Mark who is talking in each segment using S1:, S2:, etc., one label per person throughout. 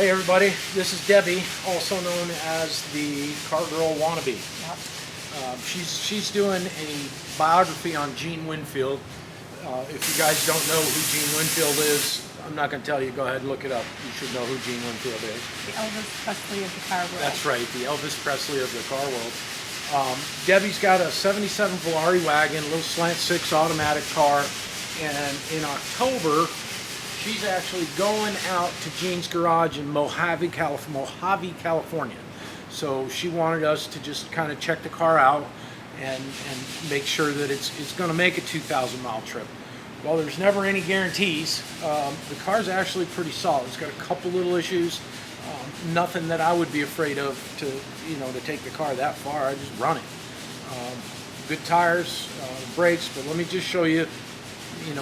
S1: Hey everybody, this is Debbie, also known as the Girl Wannabe.
S2: Yep.
S1: She's doing a biography on Gene Winfield. If you guys don't know who Gene Winfield is, I'm not going to tell you. Go ahead and look it up. You should know who Gene Winfield is.
S2: The Elvis Presley of the car world.
S1: That's right, the Elvis Presley of the car world. Debbie's got a '77 Valare wagon, a little slant six automatic car, and in October, she's actually going out to Gene's garage in Mojave, California. So she wanted us to just kind of check the car out and make sure that it's going to make a 2,000-mile trip. Well, there's never any guarantees. The car's actually pretty solid. It's got a couple little issues. Nothing that I would be afraid of to take the car that far. I just run it. Good tires, brakes, but let me just show you,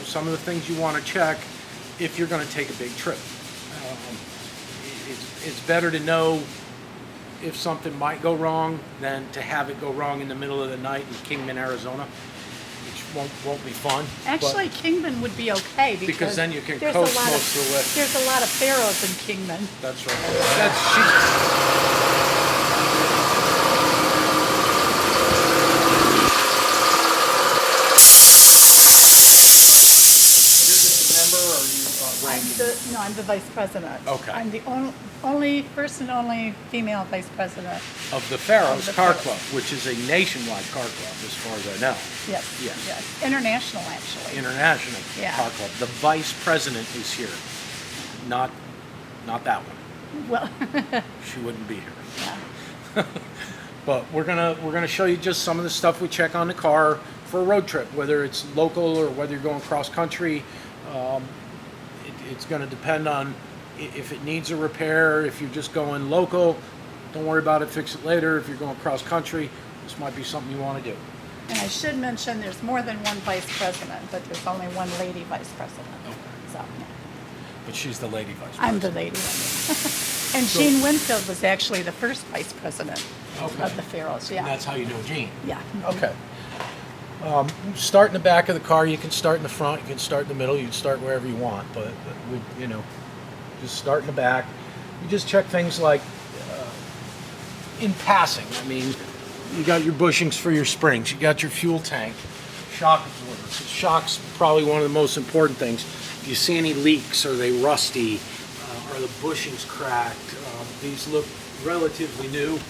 S1: some of the things you want to check if you're going to take a big trip. It's better to know if something might go wrong than to have it go wrong in the middle of the night in Kingman, Arizona, which won't be fun.
S2: Actually, Kingman would be okay
S1: because then you can coast most of the way.
S2: There's a lot of Pharoahs in Kingman.
S1: That's right.
S2: I'm the vice president.
S1: Okay.
S2: I'm the first and only female vice president
S1: of the Pharoahs Car Club, which is a nationwide car club, as far as I know.
S2: Yes. International, actually.
S1: International car club. The vice president is here, not that one.
S2: Well,
S1: she wouldn't be here.
S2: Yeah.
S1: But we're gonna show you just some of the stuff we check on the car for a road trip, whether it's local or whether you're going cross country. It's going to depend on if it needs a repair. If you're just going local, don't worry about it, fix it later. If you're going cross country, this might be something you want to do.
S2: And I should mention there's more than one vice president, but there's only one lady vice president.
S1: Okay.
S2: So, yeah.
S1: But she's the lady vice president.
S2: I'm the lady vice And so, Gene Winfield was actually the first vice president of the Pharoahs. Yeah.
S1: And that's how you know Gene.
S2: Yeah.
S1: Okay. Start in the back of the car. You can start in the front. You can start in the middle. You can start wherever you want. But just start in the back. You just check things like in passing. I mean, you got your bushings for your springs. You got your fuel tank, shock absorbers. Shock's probably one of the most important things. If you see any leaks, are they rusty? Are the bushings cracked? These look relatively new.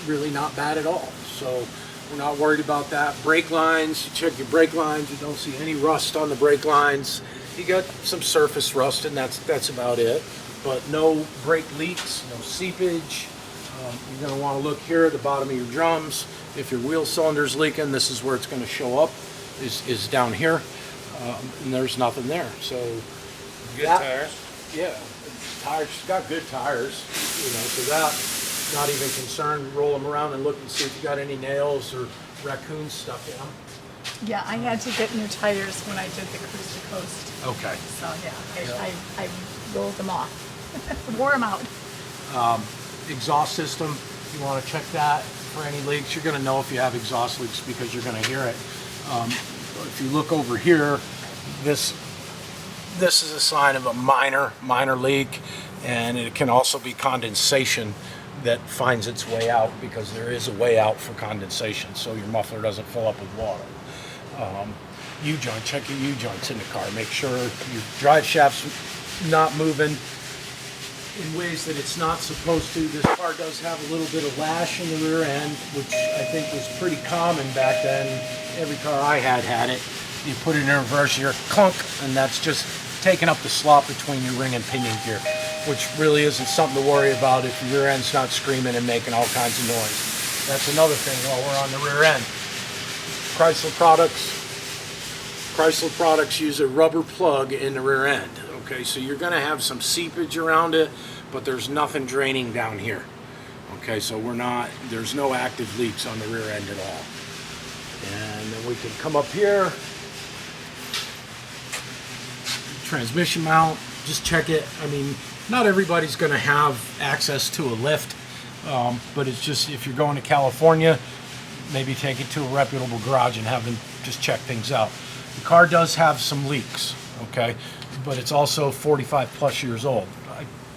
S1: Really not bad at all. So we're not worried about that. Brake lines, you check your brake lines, you don't see any rust on the brake lines. You got some surface rust, and that's about it. But no brake leaks, no seepage. You're going to want to look here at the bottom of your drums. If your wheel cylinder's leaking, this is where it's going to show up, is down here. And there's nothing there. So
S3: good tires?
S1: Yeah, tires, got good tires, so that, not even concerned. Roll them around and look and see if you got any nails or raccoons stuck in them.
S2: Yeah, I had to get new tires when I did the coast to coast.
S1: Okay.
S2: So yeah, I rolled them off, wore them out.
S1: Exhaust system, you want to check that for any leaks. You're going to know if you have exhaust leaks because you're going to hear it. If you look over here, this is a sign of a minor leak, and it can also be condensation that finds its way out, because there is a way out for condensation, so your muffler doesn't fill up with water. U-joint, check your U-joints in the car. Make sure your drive shaft's not moving in ways that it's not supposed to. This car does have a little bit of lash in the rear end, which I think was pretty common back then. Every car I had it. You put it in reverse, you're clunk, and that's just taking up the slot between your ring and pinion gear, which really isn't something to worry about if your rear end's not screaming and making all kinds of noise. That's another thing while we're on the rear end. Chrysler products use a rubber plug in the rear end. Okay, so you're going to have some seepage around it, but there's nothing draining down here. Okay, so there's no active leaks on the rear end at all. And then we can come up here. Transmission mount, just check it. I mean, not everybody's going to have access to a lift, but it's just, if you're going to California, maybe take it to a reputable garage and have them just check things out. The car does have some leaks, okay, but it's also 45 plus years old.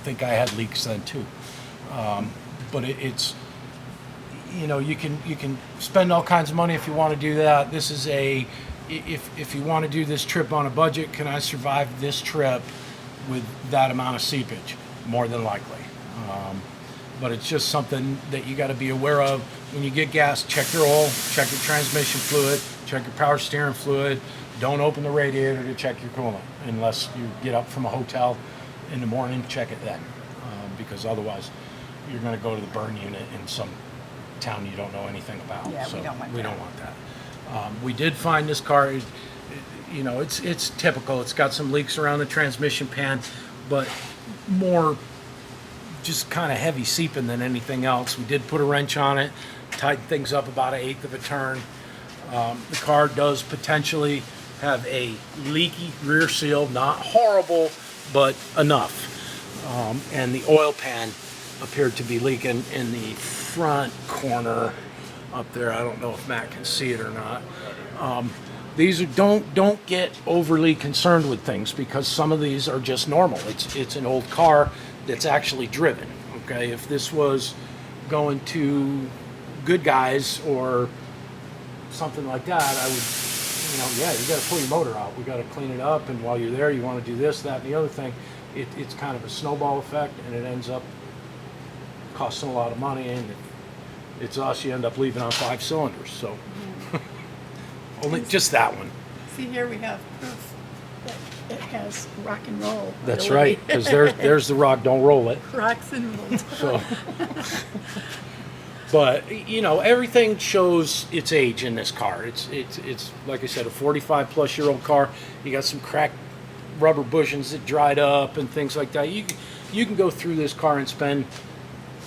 S1: think I had leaks then too. But it's, you know, you can spend all kinds of money if you want to do that. This is if you want to do this trip on a budget, can I survive this trip with that amount of seepage? More than likely. But it's just something that you got to be aware of. When you get gas, check your oil, check your transmission fluid, check your power steering fluid. Don't open the radiator to check your coolant unless you get up from a hotel in the morning, check it then. Because otherwise you're going to go to the burn unit in some town you don't know anything about.
S2: Yeah,
S1: so
S2: we don't want
S1: we
S2: that.
S1: don't want that. We did find this car, you know, it's typical. It's got some leaks around the transmission pan, but more just kind of heavy seeping than anything else. We did put a wrench on it, tighten things up about 1/8 of a turn. The car does potentially have a leaky rear seal, not horrible, but enough. And the oil pan appeared to be leaking in the front corner up there. I don't know if Matt can see it or not. These are, don't get overly concerned with things because some of these are just normal. It's an old car that's actually driven. Okay, if this was going to Good Guys or something like that, I would, you know, yeah, you got to pull your motor out. We got to clean it up, and while you're there, you want to do this, that, and the other thing. It's kind of a snowball effect, and it ends up costing a lot of money, and if it's us, you end up leaving on 5 cylinders. So only just that one.
S2: See, here we have proof that it has rock and roll.
S1: That's
S2: ability.
S1: right, because there's the rock. Don't roll it.
S2: Rocks and rolls.
S1: So, but you know, everything shows its age in this car. It's like I said, a 45-plus-year-old car. You got some cracked rubber bushings that dried up and things like that. You can go through this car and spend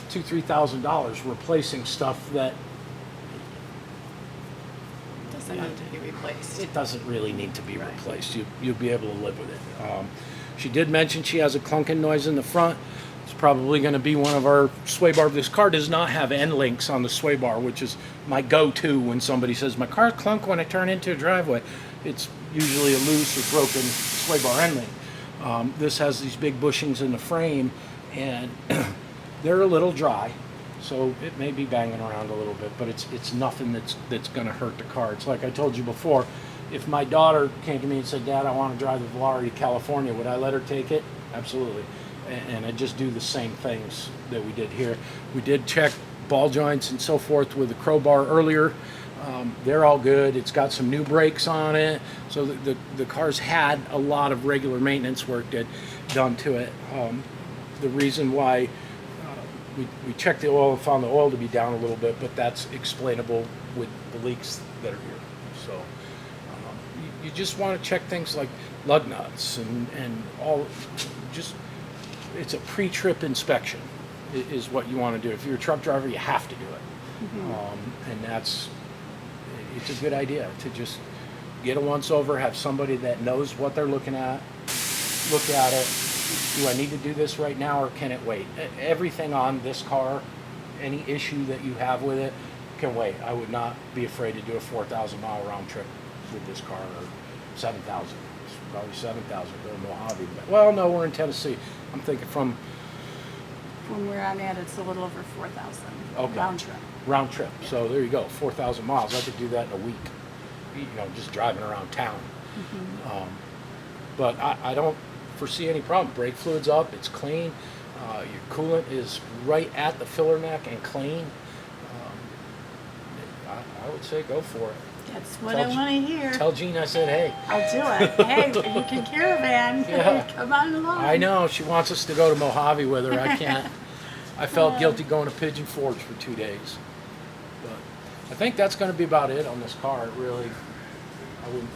S1: $2,000-3,000 replacing stuff that
S2: Doesn't need to be replaced.
S1: it doesn't really need to be replaced. You'll be able to live with it. She did mention she has a clunking noise in the front. It's probably going to be one of our sway bar. This car does not have end links on the sway bar, which is my go-to when somebody says my car clunk when I turn into a driveway. It's usually a loose or broken sway bar end link. This has these big bushings in the frame, and they're a little dry, so it may be banging around a little bit, but it's nothing that's going to hurt the car. It's like I told you before. If my daughter came to me and said, "Dad, I want to drive the Valare to California," would I let her take it? Absolutely. And I just do the same things that we did here. We did check ball joints and so forth with the crowbar earlier. They're all good. It's got some new brakes on it, so the car's had a lot of regular maintenance work done to it. The reason why we checked the oil and found the oil to be down a little bit, but that's explainable with the leaks that are here. So you just want to check things like lug nuts and all. Just it's a pre-trip inspection is what you want to do. If you're a truck driver, you have to do it, and it's a good idea to just get a once-over, have somebody that knows what they're looking at, look at it. Do I need to do this right now or can it wait? Everything on this car, any issue that you have with it, can wait. I would not be afraid to do a 4,000-mile round trip with this car, or 7,000. It's probably 7,000 go to Mojave. Well, no, we're in Tennessee. I'm thinking from
S2: where I'm at, it's a little over 4,000
S1: Okay.
S2: round trip.
S1: round trip. So there you go, 4,000 miles. I could do that in a week, you know, just driving around town. But I don't foresee any problem. Brake fluid's up, it's clean. Your coolant is right at the filler neck and clean. I would say go for it.
S2: That's what I want to hear.
S1: Tell Gene I said, hey.
S2: I'll do it. Hey, you can caravan.
S1: Yeah.
S2: Come on along.
S1: I know, she wants us to go to Mojave with her. I can't. I felt guilty going to Pigeon Forge for 2 days. But I think that's going to be about it on this car. It really,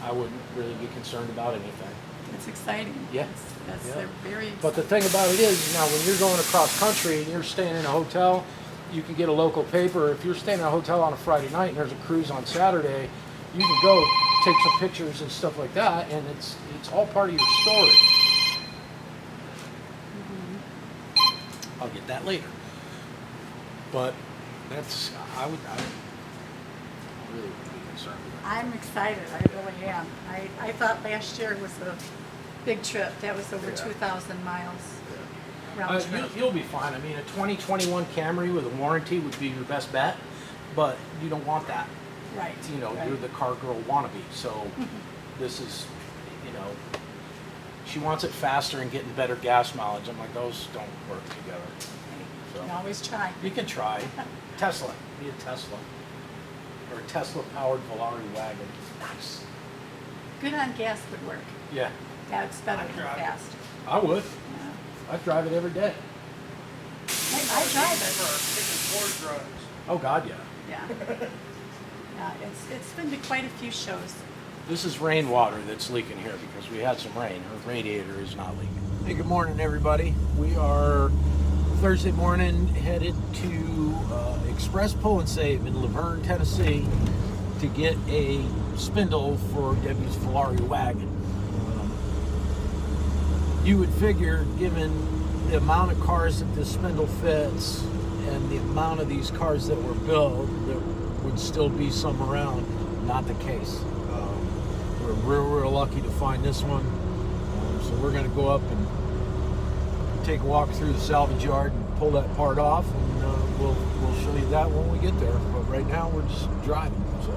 S1: I wouldn't really be concerned about anything.
S2: It's exciting.
S1: Yeah.
S2: That's
S1: Yeah.
S2: they're very exciting.
S1: But the thing about it is, now when you're going across country and you're staying in a hotel, you can get a local paper. If you're staying in a hotel on a Friday night and there's a cruise on Saturday, you can go take some pictures and stuff like that, and it's all part of your story. I'll get that later. But that's, I really wouldn't be concerned with that.
S2: I'm excited. I really am. I thought last year was a big trip. That was over 2,000 miles. round trip.
S1: You'll be fine. I mean, a 2021 Camry with a warranty would be your best bet, but you don't want that.
S2: Right.
S1: You know,
S2: right.
S1: you're the car girl wannabe. So this is, you know, she wants it faster and getting better gas mileage. I'm like, those don't work together.
S2: You can always try.
S1: You can try. Tesla. Be a Tesla. Or a Tesla-powered Valare wagon. Nice.
S2: Good on gas would work.
S1: Yeah,
S2: That's better than
S3: drive it.
S2: fast.
S1: I would.
S2: Yeah.
S1: I'd drive it every day.
S2: I drive it.
S3: Ford drugs.
S1: Oh, God, yeah.
S2: Yeah. Yeah, it's been to quite a few shows.
S1: This is rainwater that's leaking here because we had some rain. Her radiator is not leaking. Hey, good morning, everybody. We are Thursday morning headed to Express Pull and Save in Laverne, Tennessee to get a spindle for Debbie's Volare wagon. You would figure, given the amount of cars that this spindle fits and the amount of these cars that were built, there would still be some around. Not the case. We're real lucky to find this one. So we're going to go up and take a walk through the salvage yard and pull that part off, and we'll show you that when we get there. But right now we're just driving. So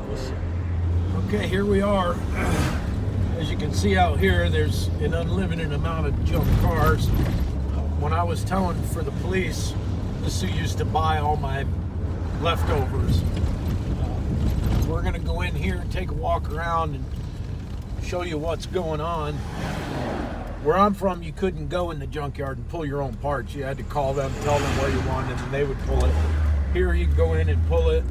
S1: we'll see. Okay, here we are. As you can see out here, there's an unlimited amount of junk cars. When I was telling for the police, this is who used to buy all my leftovers. We're gonna go in here and take a walk around and show you what's going on. Where I'm from, you couldn't go in the junkyard and pull your own parts. You had to call them, tell them where you wanted, and they would pull it. Here you can go in and pull it,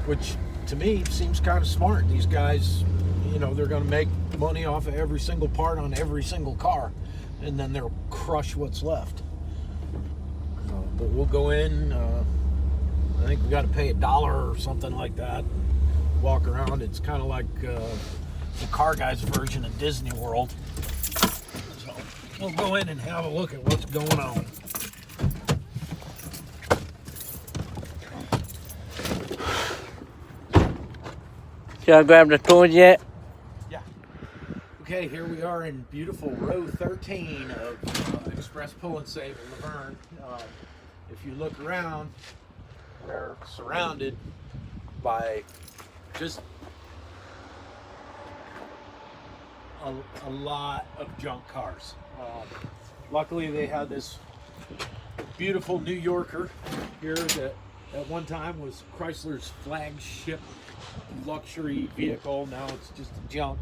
S1: which to me seems kind of smart. These guys, you know, they're gonna make money off of every single part on every single car, and then they'll crush what's left. But we'll go in, I think we got to pay $1 or something like that. Walk around. It's kind of like the car guy's version of Disney World. So we'll go in and have a look at what's going on.
S4: Y'all grabbed the tools yet?
S1: Yeah. Okay, here we are in beautiful row 13 of Express Pull and Save in Laverne. If you look around, we're surrounded by just a lot of junk cars. Luckily, they had this beautiful New Yorker here that at one time was Chrysler's flagship luxury vehicle. Now it's just junk,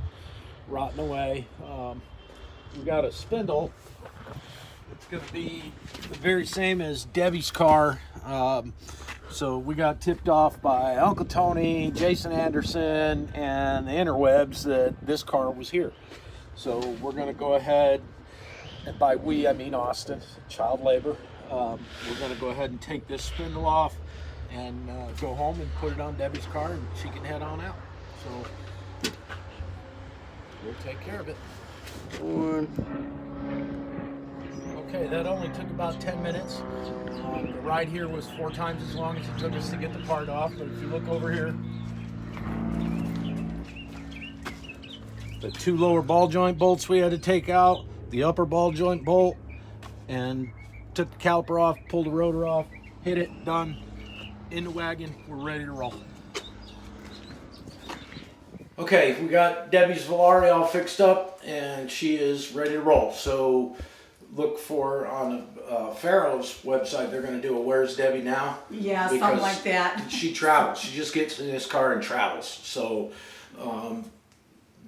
S1: rotting away. We got a spindle. It's going to be the very same as Debbie's car. So we got tipped off by Uncle Tony, Jason Anderson, and the interwebs that this car was here. So we're going to go ahead, and by we I mean Austin, child labor. We're going to go ahead and take this spindle off and go home and put it on Debbie's car, and she can head on out. So we'll take care of it. Okay, that only took about 10 minutes. The ride here was 4 times as long as it took us to get the part off. But if you look over here, the 2 lower ball joint bolts we had to take out, the upper ball joint bolt, and took the caliper off, pulled the rotor off, hit it, done. In the wagon, we're ready to roll. Okay, we got Debbie's Volare all fixed up, and she is ready to roll. So look for on the Pharoahs website, they're going to do a Where's Debbie Now?
S2: Yeah, something like that.
S1: She travels. She just gets in this car and travels. So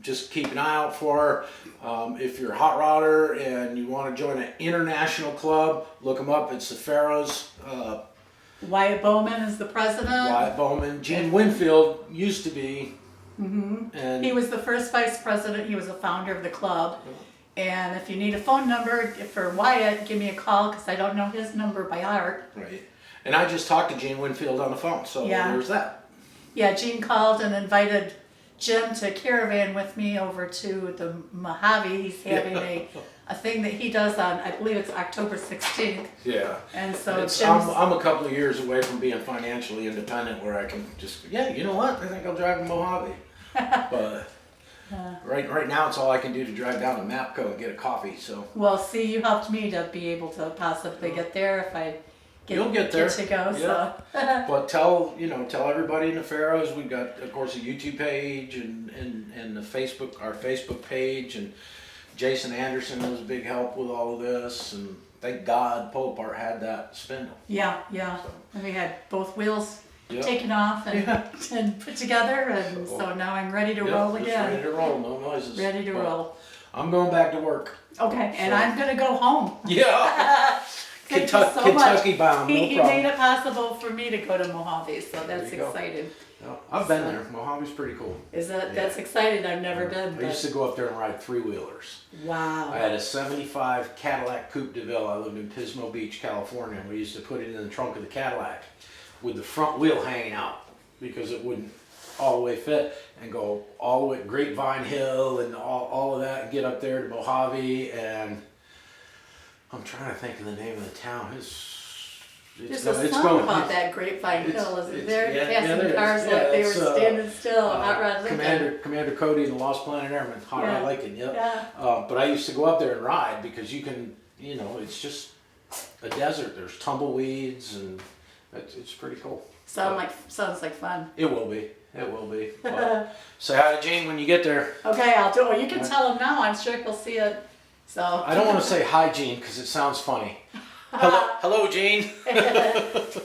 S1: just keep an eye out for her. If you're a hot rodder and you want to join an international club, look them up. It's the Pharoahs.
S2: Wyatt Bowman is the president.
S1: Wyatt Bowman. Gene Winfield used to be. And
S2: He was the first vice president. He was a founder of the club. And if you need a phone number for Wyatt, give me a call because I don't know his number by heart.
S1: Right. And I just talked to Gene Winfield on the phone, so
S2: Yeah.
S1: there's that.
S2: Yeah, Gene called and invited Jim to caravan with me over to the Mojave. He's having a thing that he does on, I believe it's October 16th.
S1: Yeah.
S2: And so
S1: It's,
S2: Jim's,
S1: I'm a couple of years away from being financially independent where I can just, yeah, you know what? I think I'll drive to Mojave. But Right now, it's all I can do to drive down to Mapco and get a coffee. So
S2: Well, see, you helped me to be able to possibly get there if I
S1: You'll get there.
S2: to go.
S1: Yeah.
S2: So
S1: But tell everybody in the Pharoahs. We've got, of course, a YouTube page and the our Facebook page, and Jason Anderson was a big help with all of this, and thank God Pull-Apart had that spindle.
S2: yeah. And we had both wheels
S1: Yep.
S2: taken off and, and put together, and so now I'm ready to roll
S1: Just
S2: again.
S1: ready to roll, no noises.
S2: Ready to
S1: But
S2: roll.
S1: I'm going back to work.
S2: Okay, and
S1: So-
S2: I'm gonna go home.
S1: Yeah.
S2: Thank you so
S1: Kentucky
S2: much.
S1: bound, no
S2: He
S1: problem.
S2: made it possible for me to go to Mojave, so that's
S1: you go.
S2: exciting.
S1: No, I've been there. Mojave's pretty cool.
S2: Is that
S1: Yeah.
S2: that's exciting? I've never been.
S1: I used
S2: But
S1: to go up there and ride three-wheelers.
S2: wow.
S1: I had a 75 Cadillac Coupe de Ville. I lived in Pismo Beach, California. We used to put it in the trunk of the Cadillac with the front wheel hanging out because it wouldn't all the way fit, and go all the way Grapevine Hill and all of that, and get up there to Mojave. And I'm trying to think of the name of the town.
S2: There's a song about that Grapevine Hill, isn't there? Passing cars like they were standing still. Hot Rod Lincoln.
S1: Commander Cody and the Lost Planet Airmen. Hot Rod
S2: Yeah.
S1: Lincoln, yep.
S2: Yeah.
S1: But I used to go up there and ride because you can, it's just a desert. There's tumbleweeds, and it's pretty cool.
S2: Sounds like fun.
S1: It will be. It will be. But say hi to Gene when you get there.
S2: Okay, I'll do it. You can tell him now. I'm sure he'll see it. So
S1: I don't want to say hi, Gene, because it sounds funny. Hello, Gene.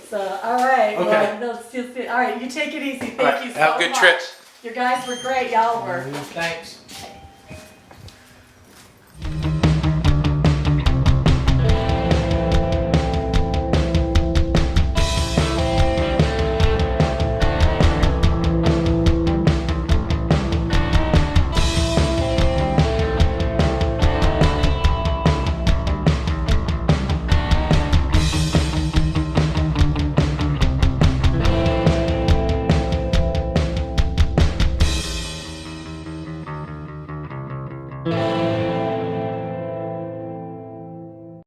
S2: So all right.
S1: Okay.
S2: Well, no, see. All right. You take it easy. Thank
S1: All right,
S2: you so
S1: have a good
S2: much.
S1: trip.
S2: You guys were great. Y'all were.
S1: Thanks.
S5: Thank you.